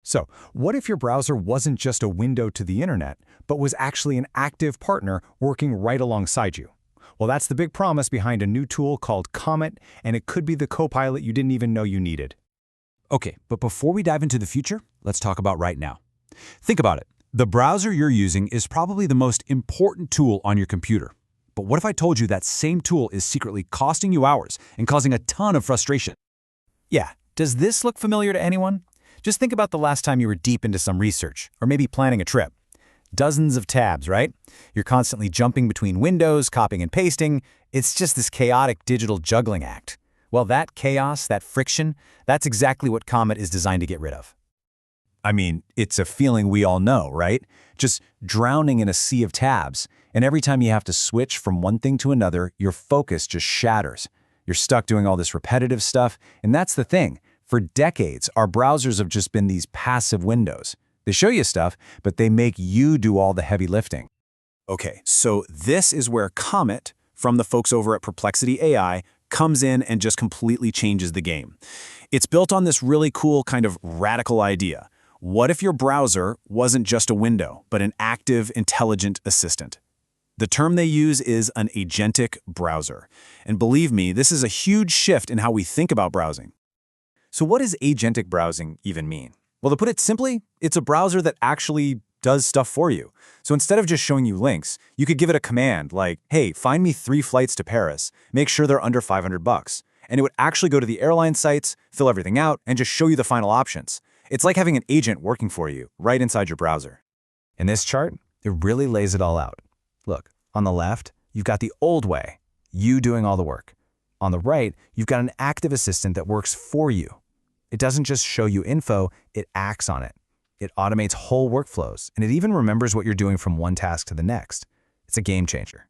So, what if your browser wasn't just a window to the internet, but was actually an active partner working right alongside you? Well, that's the big promise behind a new tool called Comet, and it could be the co-pilot you didn't even know you needed. Okay, but before we dive into the future, let's talk about right now. Think about it. The browser you're using is probably the most important tool on your computer. But what if I told you that same tool is secretly costing you hours and causing a ton of frustration? Yeah, does this look familiar to anyone? Just think about the last time you were deep into some research, or maybe planning a trip. Dozens of tabs, right? You're constantly jumping between windows, copying and pasting. It's just this chaotic digital juggling act. Well, that chaos, that friction, that's exactly what Comet is designed to get rid of. I mean, it's a feeling we all know, right? Just drowning in a sea of tabs, and every time you have to switch from one thing to another, your focus just shatters. You're stuck doing all this repetitive stuff, and that's the thing. For decades, our browsers have just been these passive windows. They show you stuff, but they make you do all the heavy lifting. Okay, so this is where Comet, from the folks over at Perplexity AI, comes in and just completely changes the game. It's built on this really cool kind of radical idea. What if your browser wasn't just a window, but an active, intelligent assistant? The term they use is an agentic browser. And believe me, this is a huge shift in how we think about browsing. So what does agentic browsing even mean? Well, to put it simply, it's a browser that actually does stuff for you. So instead of just showing you links, you could give it a command like, hey, find me 3 flights to Paris, make sure they're under $500. And it would actually go to the airline sites, fill everything out, and just show you the final options. It's like having an agent working for you right inside your browser. In this chart, it really lays it all out. Look, on the left, you've got the old way, you doing all the work. On the right, you've got an active assistant that works for you. It doesn't just show you info, it acts on it. It automates whole workflows, and it even remembers what you're doing from one task to the next. It's a game changer.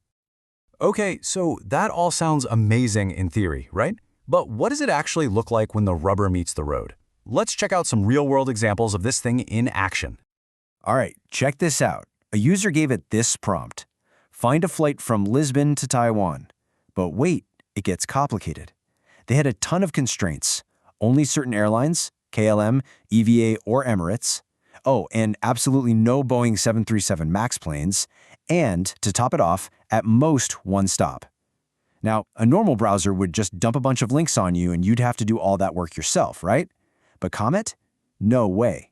Okay, so that all sounds amazing in theory, right? But what does it actually look like when the rubber meets the road? Let's check out some real-world examples of this thing in action. All right, check this out. A user gave it this prompt. Find a flight from Lisbon to Taiwan. But wait, it gets complicated. They had a ton of constraints. Only certain airlines, KLM, EVA, or Emirates. Oh, and absolutely no Boeing 737 MAX planes. And, to top it off, at most one stop. Now, a normal browser would just dump a bunch of links on you and you'd have to do all that work yourself, right? But Comet? No way.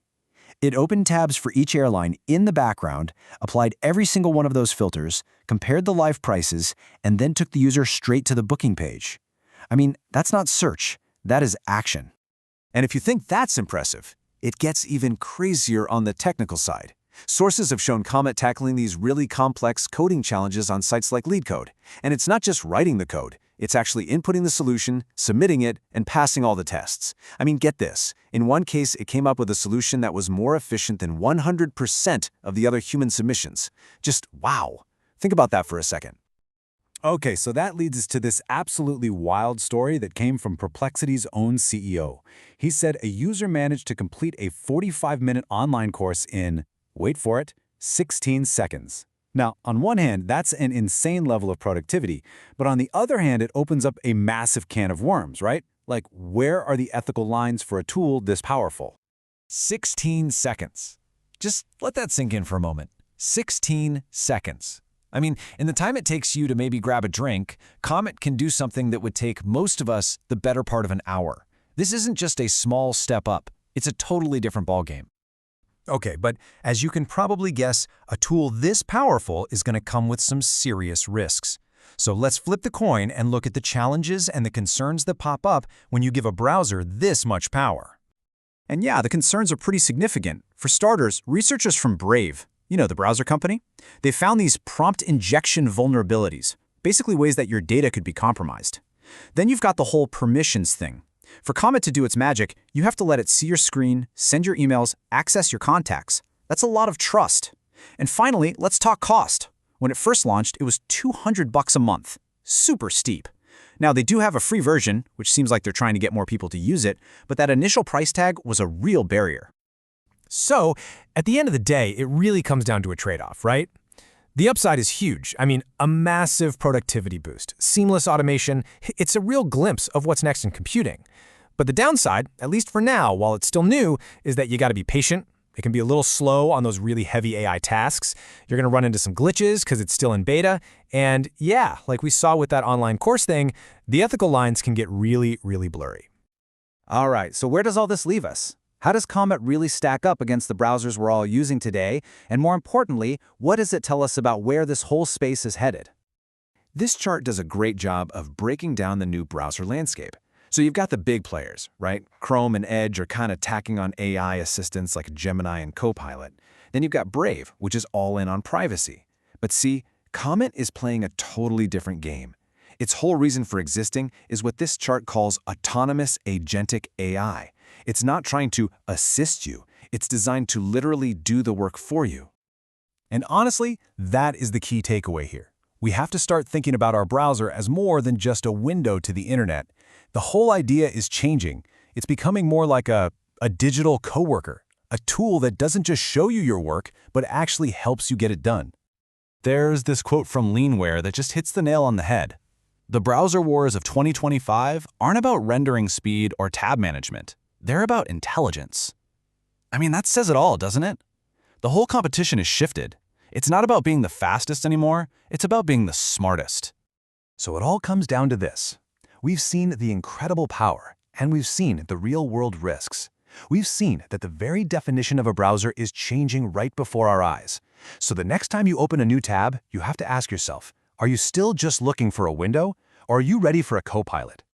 It opened tabs for each airline in the background, applied every single one of those filters, compared the live prices, and then took the user straight to the booking page. I mean, that's not search. That is action. And if you think that's impressive, it gets even crazier on the technical side. Sources have shown Comet tackling these really complex coding challenges on sites like LeetCode. And it's not just writing the code, it's actually inputting the solution, submitting it, and passing all the tests. I mean, get this. In one case, it came up with a solution that was more efficient than 100% of the other human submissions. Just wow. Think about that for a second. Okay, so that leads us to this absolutely wild story that came from Perplexity's own CEO. He said a user managed to complete a 45-minute online course in, wait for it, 16 seconds. Now, on one hand, that's an insane level of productivity, but on the other hand, it opens up a massive can of worms, right? Like, where are the ethical lines for a tool this powerful? 16 seconds. Just let that sink in for a moment. 16 seconds. I mean, in the time it takes you to maybe grab a drink, Comet can do something that would take most of us the better part of an hour. This isn't just a small step up. It's a totally different ballgame. Okay, but as you can probably guess, a tool this powerful is going to come with some serious risks. So let's flip the coin and look at the challenges and the concerns that pop up when you give a browser this much power. And yeah, the concerns are pretty significant. For starters, researchers from Brave, the browser company, they found these prompt injection vulnerabilities, basically ways that your data could be compromised. Then you've got the whole permissions thing. For Comet to do its magic, you have to let it see your screen, send your emails, access your contacts. That's a lot of trust. And finally, let's talk cost. When it first launched, it was $200 a month. Super steep. Now, they do have a free version, which seems like they're trying to get more people to use it, but that initial price tag was a real barrier. So, at the end of the day, it really comes down to a trade-off, right? The upside is huge. I mean, a massive productivity boost, seamless automation. It's a real glimpse of what's next in computing. But the downside, at least for now, while it's still new, is that you got to be patient. It can be a little slow on those really heavy AI tasks. You're going to run into some glitches because it's still in beta. And yeah, like we saw with that online course thing, the ethical lines can get really, really blurry. All right, so where does all this leave us? How does Comet really stack up against the browsers we're all using today? And more importantly, what does it tell us about where this whole space is headed? This chart does a great job of breaking down the new browser landscape. So you've got the big players, right? Chrome and Edge are kind of tacking on AI assistants like Gemini and Copilot. Then you've got Brave, which is all in on privacy. But see, Comet is playing a totally different game. Its whole reason for existing is what this chart calls autonomous agentic AI. It's not trying to assist you. It's designed to literally do the work for you. And honestly, that is the key takeaway here. We have to start thinking about our browser as more than just a window to the internet. The whole idea is changing. It's becoming more like a digital coworker, a tool that doesn't just show you your work, but actually helps you get it done. There's this quote from Leanware that just hits the nail on the head. The browser wars of 2025 aren't about rendering speed or tab management. They're about intelligence. I mean, that says it all, doesn't it? The whole competition is shifted. It's not about being the fastest anymore. It's about being the smartest. So it all comes down to this. We've seen the incredible power, and we've seen the real-world risks. We've seen that the very definition of a browser is changing right before our eyes. So the next time you open a new tab, you have to ask yourself, are you still just looking for a window, or are you ready for a copilot?